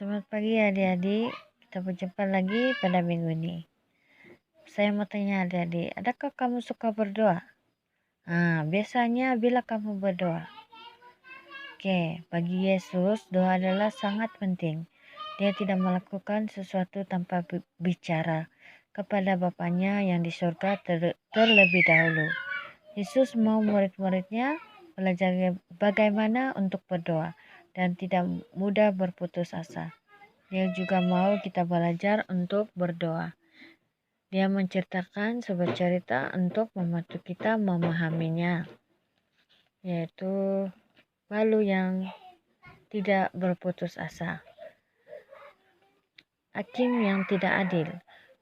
Selamat pagi adik-adik, kita berjumpa lagi pada minggu ini. Saya mau tanya adik-adik, adakah kamu suka berdoa? Biasanya bila kamu berdoa. Bagi Yesus doa adalah sangat penting. Dia tidak melakukan sesuatu tanpa bicara kepada Bapaknya yang di surga terlebih dahulu. Yesus mau murid-muridnya belajar bagaimana untuk berdoa dan tidak mudah berputus asa. Dia juga mau kita belajar untuk berdoa. Dia menceritakan sebuah cerita untuk membantu kita memahaminya, yaitu balu yang tidak berputus asa. Hakim yang tidak adil.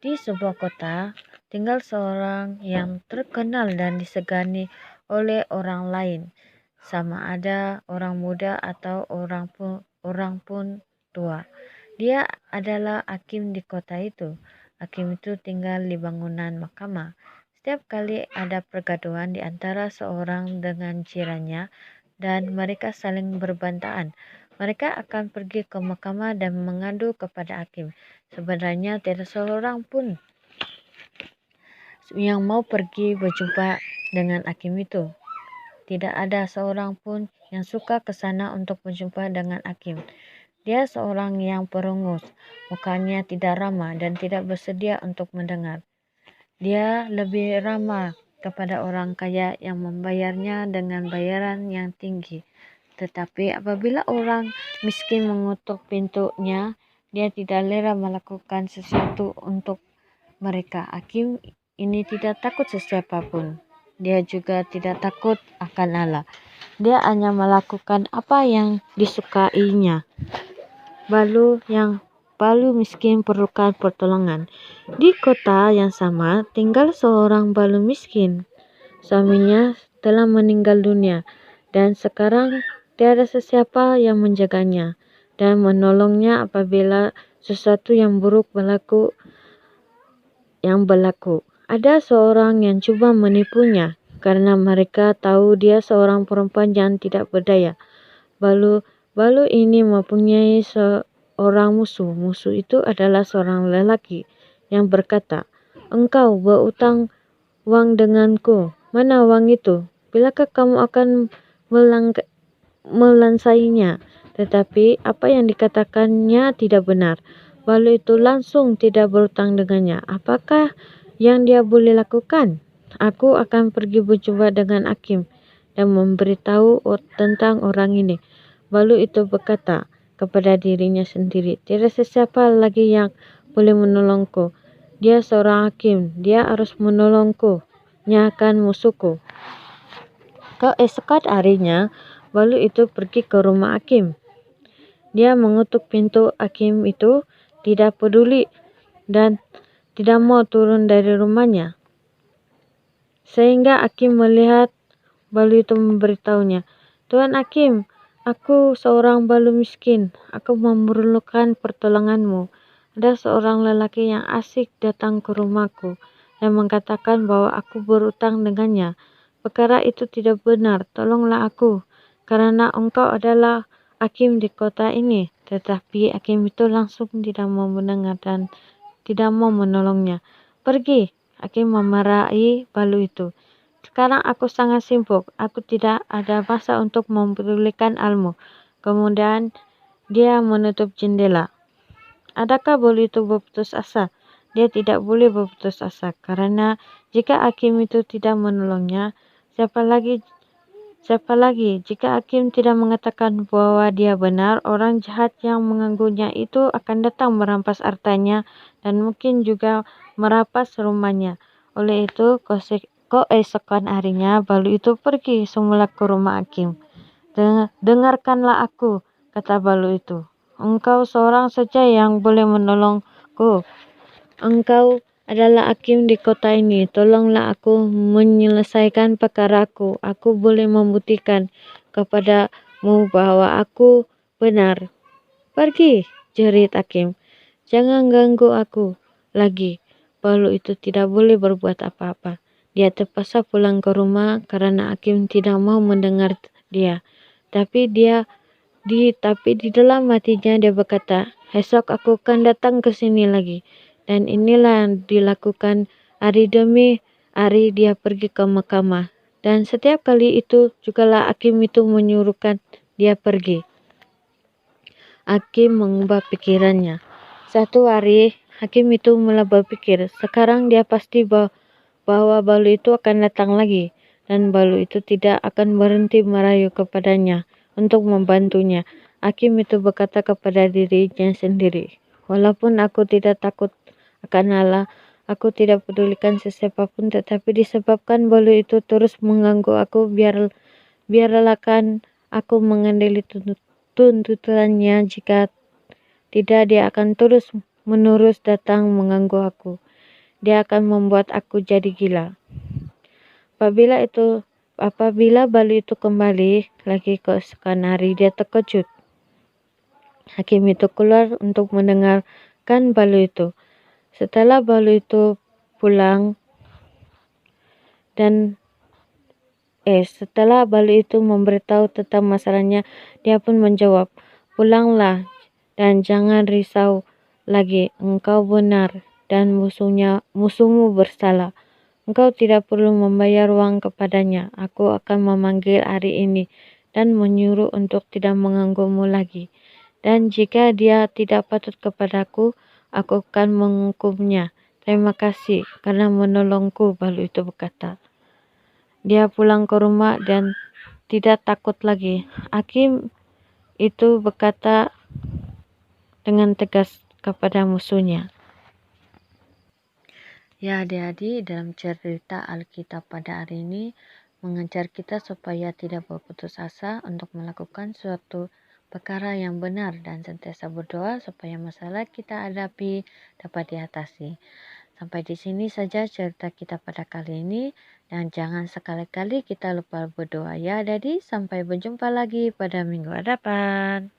Di sebuah kota, tinggal seorang yang terkenal dan disegani oleh orang lain, sama ada orang muda atau orang pun tua. Dia adalah hakim di kota itu. Hakim itu tinggal di bangunan mahkamah. Setiap kali ada pergaduhan di antara seorang dengan jirannya dan mereka saling berbantahan, mereka akan pergi ke mahkamah dan mengadu kepada hakim. Sebenarnya tidak seorang pun yang mau pergi berjumpa dengan hakim itu. Tidak ada seorang pun yang suka ke sana untuk berjumpa dengan hakim. Dia seorang yang perengus, mukanya tidak ramah dan tidak bersedia untuk mendengar. Dia lebih ramah kepada orang kaya yang membayarnya dengan bayaran yang tinggi. Tetapi apabila orang miskin mengutuk pintunya, dia tidak rela melakukan sesuatu untuk mereka. Hakim ini tidak takut sesiapapun. Dia juga tidak takut akan Allah. Dia hanya melakukan apa yang disukainya. Balu miskin perlukan pertolongan. Di kota yang sama tinggal seorang balu miskin. Suaminya telah meninggal dunia dan sekarang tiada sesiapa yang menjaganya dan menolongnya apabila sesuatu yang buruk berlaku. Ada seorang yang coba menipunya karena mereka tahu dia seorang perempuan yang tidak berdaya. Balu ini mempunyai seorang musuh. Musuh itu adalah seorang lelaki yang berkata, "Engkau berutang uang denganku. Mana uang itu? Bilakah kamu akan melansainya?" Tetapi apa yang dikatakannya tidak benar. Balu itu langsung tidak berutang dengannya. Apakah yang dia boleh lakukan? Aku akan pergi berjumpa dengan hakim dan memberitahu tentang orang ini. Balu itu berkata kepada dirinya sendiri, "Tidak sesiapa lagi yang boleh menolongku. Dia seorang hakim, dia harus menolongku, nyakan musuhku." Keesokan harinya, Balu itu pergi ke rumah hakim. Dia mengetuk pintu hakim itu, tidak peduli dan tidak mau turun dari rumahnya. Sehingga hakim melihat Balu itu memberitahunya, "Tuan hakim, aku seorang balu miskin. Aku memerlukan pertolonganmu. Ada seorang lelaki yang asik datang ke rumahku dan mengatakan bahwa aku berutang dengannya. Perkara itu tidak benar. Tolonglah aku, karena engkau adalah hakim di kota ini." Tetapi hakim itu langsung tidak mau mendengar dan tidak mau menolongnya. "Pergi," hakim memarahi Balu itu. "Sekarang aku sangat sibuk. Aku tidak ada masa untuk mempedulikan halmu." Kemudian dia menutup jendela. Adakah Balu itu berputus asa? Dia tidak boleh berputus asa, karena jika hakim itu tidak menolongnya, siapa lagi? Jika hakim tidak mengatakan bahwa dia benar, orang jahat yang mengganggunya itu akan datang merampas hartanya dan mungkin juga merampas rumahnya. Oleh itu, keesokan harinya Balu itu pergi semula ke rumah hakim. "Dengarkanlah aku," kata Balu itu. "Engkau seorang saja yang boleh menolongku. Engkau adalah hakim di kota ini. Tolonglah aku menyelesaikan perkaraku. Aku boleh membuktikan kepadamu bahwa aku benar." "Pergi," jerit hakim. "Jangan ganggu aku lagi." Balu itu tidak boleh berbuat apa-apa. Dia terpaksa pulang ke rumah karena hakim tidak mau mendengar dia. Tapi di dalam hatinya dia berkata, Esok aku akan datang ke sini lagi. Dan inilah yang dilakukan hari demi hari dia pergi ke mahkamah. Dan setiap kali itu jugalah hakim itu menyuruhkan dia pergi. Hakim mengubah pikirannya. Satu hari, hakim itu mulai berpikir, sekarang dia pasti bahwa Balu itu akan datang lagi. Dan Balu itu tidak akan berhenti merayu kepadanya untuk membantunya. Hakim itu berkata kepada dirinya sendiri, walaupun aku tidak takut akan Allah, aku tidak pedulikan sesiapapun, tetapi disebabkan Balu itu terus mengganggu aku, biarlah kan aku mengendali tuntutannya. Jika tidak, dia akan terus menerus datang mengganggu aku. Dia akan membuat aku jadi gila. Apabila Balu itu kembali lagi ke keesokan hari, dia terkejut. Hakim itu keluar untuk mendengarkan Balu itu. Setelah Balu itu pulang setelah Balu itu memberitahu tentang masalahnya, dia pun menjawab, pulanglah dan jangan risau lagi. Engkau benar dan musuhmu bersalah. Engkau tidak perlu membayar uang kepadanya. Aku akan memanggil hari ini dan menyuruh untuk tidak mengganggumu lagi. Dan jika dia tidak patut kepadaku, aku akan menghukumnya. Terima kasih karena menolongku, Balu itu berkata. Dia pulang ke rumah dan tidak takut lagi. Hakim itu berkata dengan tegas kepada musuhnya. Ya adik-adik, dalam cerita Alkitab pada hari ini mengajar kita supaya tidak berputus asa untuk melakukan suatu perkara yang benar dan sentiasa berdoa supaya masalah kita hadapi dapat diatasi. Sampai di sini saja cerita kita pada kali ini, dan jangan sekali-kali kita lupa berdoa ya adik-adik. Sampai berjumpa lagi pada minggu hadapan.